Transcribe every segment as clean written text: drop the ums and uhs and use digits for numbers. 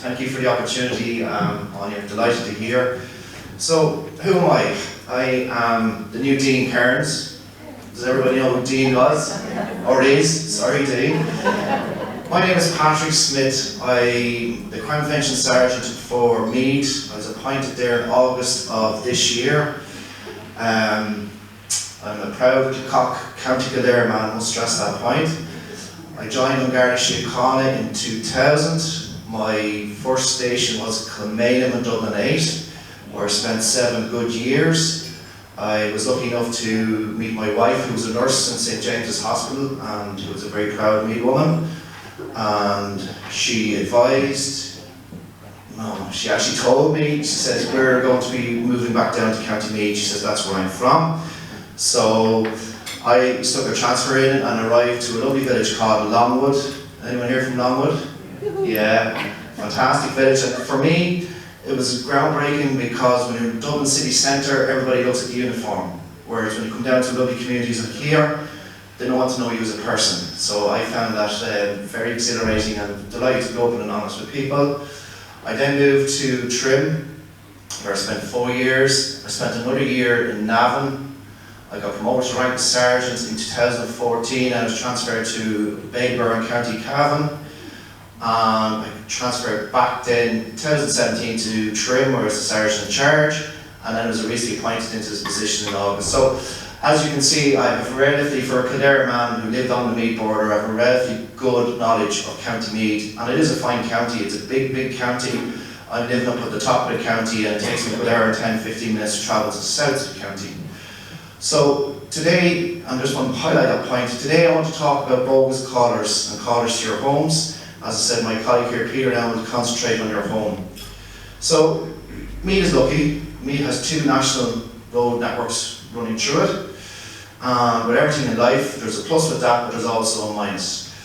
Thank you for the opportunity. I'm delighted to hear. So, who am I? I am the new Dean Kearns. Does everybody know who Dean was? Or is? Sorry, Dean. My name is Patrick Smith. I'm the Crime Prevention Sergeant for Meath. I was appointed there in August of this year. I'm a proud OPCOct County Kildare man, I must stress that point. I joined on Garda in 2000. My first station was Kilmainham in Dublin 8, where I spent 7 good years. I was lucky enough to meet my wife, who was a nurse in St James's Hospital, and who was a very proud Meath woman. And she advised, no, she actually told me, she says, we're going to be moving back down to County Meath. She says, that's where I'm from. So I stuck a transfer in and arrived to a lovely village called Longwood. Anyone here from Longwood? Yeah, fantastic village. And for me, it was groundbreaking because when you're in Dublin city centre, everybody looks at the uniform. Whereas when you come down to lovely communities like here, they don't want to know you as a person. So I found that very exhilarating and delighted to be open and honest with people. I then moved to Trim, where I spent 4 years. I spent another year in Navan. I got promoted to rank as sergeant in 2014. I was transferred to Baigburn, County Cavan. I transferred back then in 2017 to Trim, where I was the sergeant in charge, and then was recently appointed into this position in August. So, as you can see, I have relatively, for a Kildare man who lived on the Meath border, I have a relatively good knowledge of County Meath, and it is a fine county. It's a big, big county. I'm living up at the top of the county, and it takes me a good hour and 10-15 minutes to travel to the south of the county. So today, I just want to highlight that point. Today I want to talk about bogus callers and callers to your homes. As I said, my colleague here, Peter, now will concentrate on your home. So, Meath is lucky. Meath has 2 national road networks running through it. With everything in life, there's a plus with that, but there's also a minus.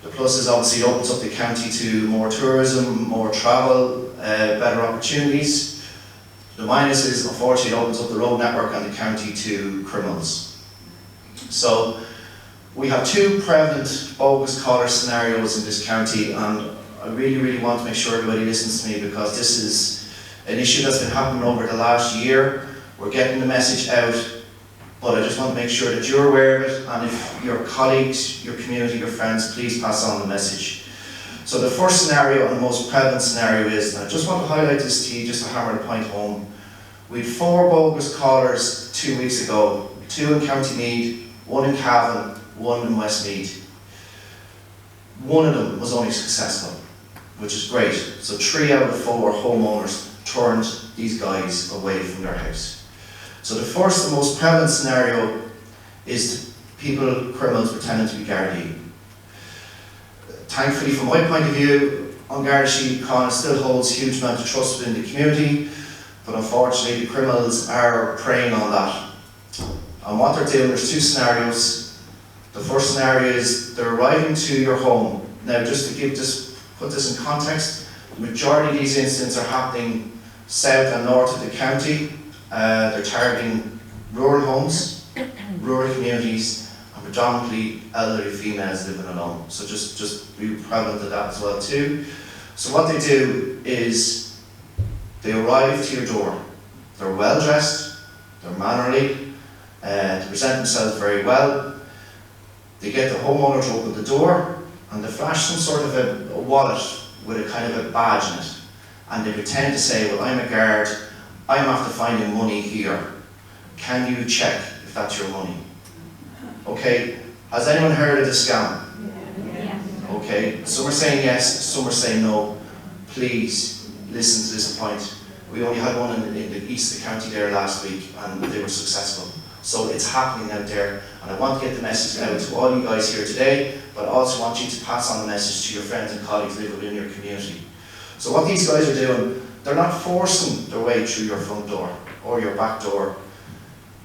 The plus is obviously it opens up the county to more tourism, more travel, better opportunities. The minus is, unfortunately, it opens up the road network and the county to criminals. So, we have 2 prevalent bogus caller scenarios in this county, and I really want to make sure everybody listens to me, because this is an issue that's been happening over the last year. We're getting the message out, but I just want to make sure that you're aware of it, and if your colleagues, your community, your friends, please pass on the message. So the first scenario and the most prevalent scenario is, and I just want to highlight this to you just to hammer the point home. We had 4 bogus callers 2 weeks ago, 2 in County Meath, 1 in Cavan, 1 in Westmeath. 1 of them was only successful, which is great. So 3 out of 4 homeowners turned these guys away from their house. So the first and most prevalent scenario is criminals pretending to be Garda. Thankfully, from my point of view, on Garda Síochána still holds a huge amount of trust within the community, but unfortunately the criminals are preying on that. And what they're doing, there's 2 scenarios. The first scenario is they're arriving to your home. Now, just to put this in context, the majority of these incidents are happening south and north of the county. They're targeting rural homes, rural communities, and predominantly elderly females living alone. So just be prevalent of that as well too. So what they do is they arrive to your door. They're well dressed, they're mannerly, they present themselves very well. They get the homeowner to open the door, and they flash some sort of a wallet with a kind of a badge in it. And they pretend to say, well, I'm a guard, I'm after finding money here. Can you check if that's your money? Okay, has anyone heard of the scam? Yeah. Okay, some are saying yes, some are saying no. Please listen to this point. We only had one in the east of the county there last week, and they were successful. So it's happening out there, and I want to get the message out to all you guys here today, but I also want you to pass on the message to your friends and colleagues who live within your community. So what these guys are doing, they're not forcing their way through your front door or your back door.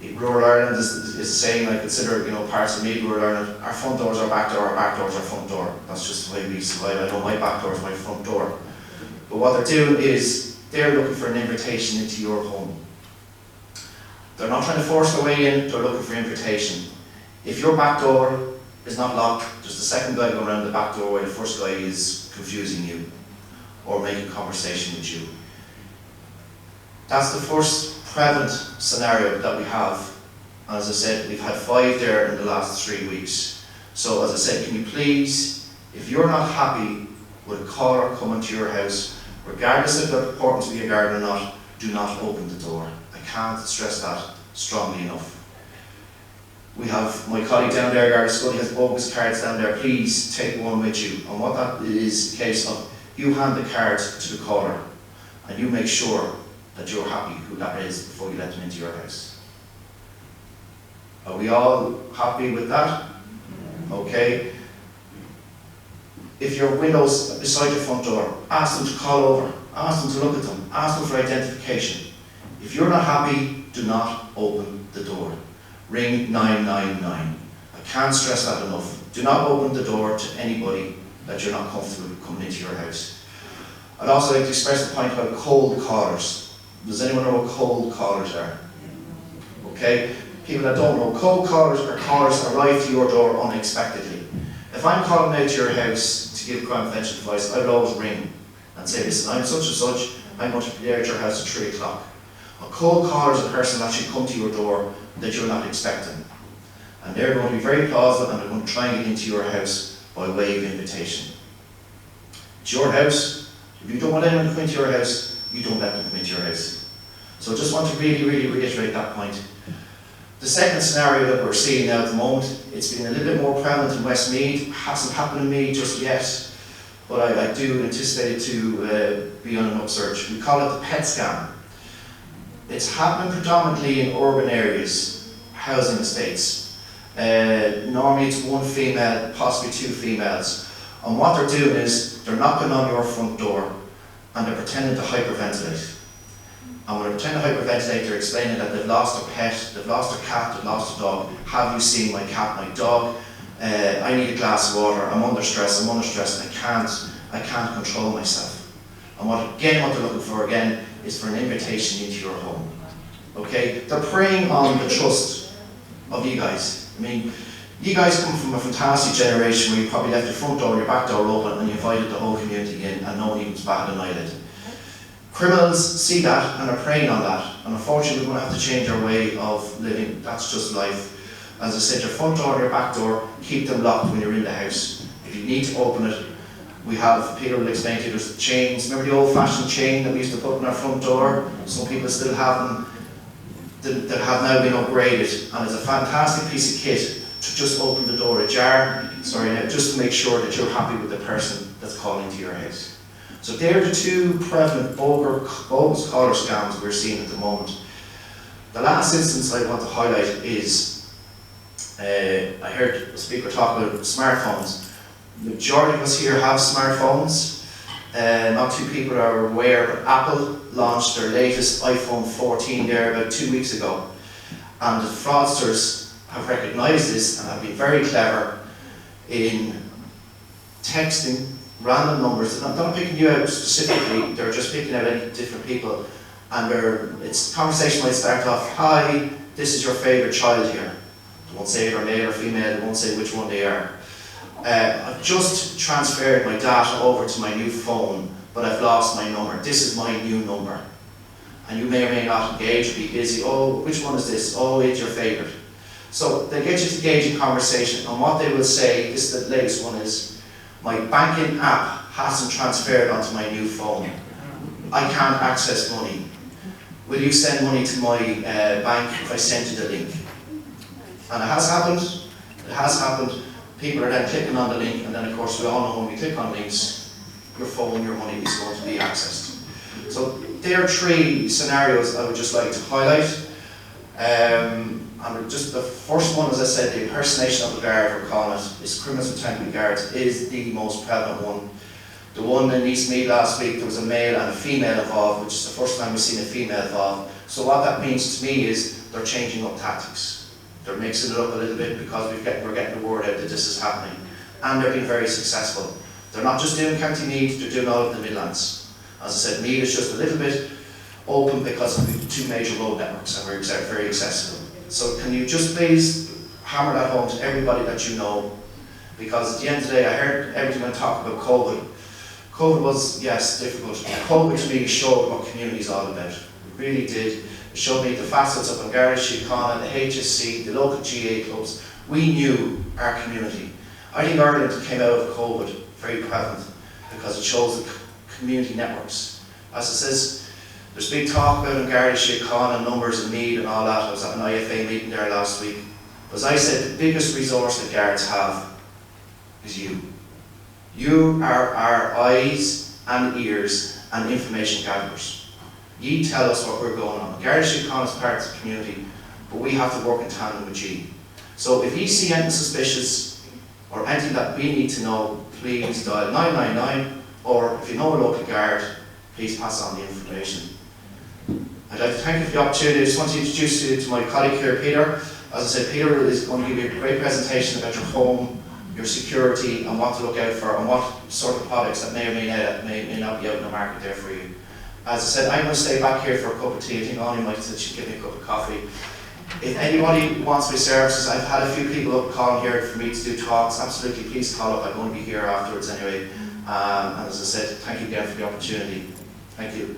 Rural Ireland is the same. I consider, parts of Meath, rural Ireland, our front doors are back door, our back doors are front door. That's just the way we survive. I know my back door is my front door. But what they're doing is they're looking for an invitation into your home. They're not trying to force their way in, they're looking for invitation. If your back door is not locked, there's the second guy going around the back door while the first guy is confusing you. or making conversation with you. That's the first prevalent scenario that we have. As I said, we've had 5 there in the last 3 weeks. So as I said, can you please, if you're not happy with a caller coming to your house, regardless if they're important to be a Garda or not, do not open the door. I can't stress that strongly enough. We have my colleague down there, Garda Scully, has bogus cards down there. Please take one with you. And what that is the case of, you hand the card to the caller and you make sure that you're happy who that is before you let them into your house. Are we all happy with that? Okay. If your window's beside your front door, ask them to call over, ask them to look at them, ask them for identification. If you're not happy, do not open the door. Ring 999. I can't stress that enough. Do not open the door to anybody that you're not comfortable with coming into your house. I'd also like to express the point about cold callers. Does anyone know what cold callers are? Okay, people that don't know, cold callers are callers that arrive to your door unexpectedly. If I'm calling out to your house to give confidential advice, I would always ring and say, listen, I'm such and such, I'm going to be there at your house at 3 o'clock. A cold caller is a person that should come to your door that you're not expecting. And they're going to be very plausible and they're going to try and get into your house by way of invitation. It's your house. If you don't want anyone to come into your house, you don't let them come into your house. So I just want to really reiterate that point. The second scenario that we're seeing now at the moment, it's been a little bit more prevalent in Westmeath. It hasn't happened to me just yet, but I do anticipate it to be on an upsurge. We call it the pet scam. It's happening predominantly in urban areas, housing estates. Normally it's 1 female, possibly 2 females. And what they're doing is, they're knocking on your front door and they're pretending to hyperventilate. And when they pretend to hyperventilate, they're explaining that they've lost a pet, they've lost a cat, they've lost a dog. Have you seen my cat, my dog? I need a glass of water, I'm under stress, and I can't control myself. And what they're looking for again is for an invitation into your home. Okay? They're preying on the trust of you guys. I mean, you guys come from a fantastic generation where you probably left your front door and your back door open and you invited the whole community in and no one even batted an eyelid. Criminals see that and are preying on that, and unfortunately we're going to have to change our way of living. That's just life. As I said, your front door and your back door, keep them locked when you're in the house. If you need to open it, we have, Peter will explain to you, there's chains. Remember the old-fashioned chain that we used to put on our front door? Some people still have them, that have now been upgraded, and it's a fantastic piece of kit to just open the door ajar, just to make sure that you're happy with the person that's calling to your house. So they're the 2 prevalent bogus caller scams we're seeing at the moment. The last instance I want to highlight is, I heard the speaker talk about smartphones. The majority of us here have smartphones. Not too people are aware, but Apple launched their latest iPhone 14 there about 2 weeks ago. And the fraudsters have recognised this and have been very clever in texting random numbers. They're not picking you out specifically, they're just picking out any different people. And the conversation might start off, hi, this is your favourite child here. They won't say if they're male or female, they won't say which one they are. I've just transferred my data over to my new phone, but I've lost my number. This is my new number. And you may or may not engage or be busy. Oh, which one is this? Oh, it's your favourite. So they get you to engage in conversation, and what they will say, this is the latest one, is, my banking app hasn't transferred onto my new phone. I can't access money. Will you send money to my bank if I send you the link? And it has happened. It has happened. People are then clicking on the link, and then of course we all know when we click on links, your phone, your money is going to be accessed. So there are 3 scenarios I would just like to highlight. And just the first one, as I said, the impersonation of the guard, we're calling it, is criminals pretending to be guards, is the most prevalent one. The one in Meath last week, there was a male and a female involved, which is the first time we've seen a female involved. So what that means to me is they're changing up tactics. They're mixing it up a little bit because we're getting the word out that this is happening. And they're being very successful. They're not just doing County Meath, they're doing all of the Midlands. As I said, Meath is just a little bit open because of the 2 major road networks and we're very accessible. So can you just please hammer that home to everybody that you know, because at the end of the day, I heard everyone talk about COVID. COVID was, yes, difficult. COVID to me showed what community is all about. It really did. It showed me the facets of Garda, Síochána, the HSC, the local GA clubs. We knew our community. I think Ireland came out of COVID very prevalent because it shows the community networks. As it says, there's big talk about Garda, Síochána, numbers in Meath and all that. I was at an IFA meeting there last week. But as I said, the biggest resource that Guards have is you. You are our eyes and ears and information gatherers. Ye tell us what we're going on. Garda Síochána is part of the community, but we have to work in tandem with ye. So if you see anything suspicious or anything that we need to know, please dial 999, or if you know a local guard, please pass on the information. I'd like to thank you for the opportunity. I just want to introduce you to my colleague here, Peter. As I said, Peter is going to give you a great presentation about your home, your security, and what to look out for, and what sort of products that may or may not be out in the market there for you. As I said, I'm going to stay back here for a cup of tea. I think Ani might should give me a cup of coffee. If anybody wants my services, I've had a few people calling here for me to do talks. Absolutely, please call up. I'm going to be here afterwards anyway. And as I said, thank you again for the opportunity. Thank you.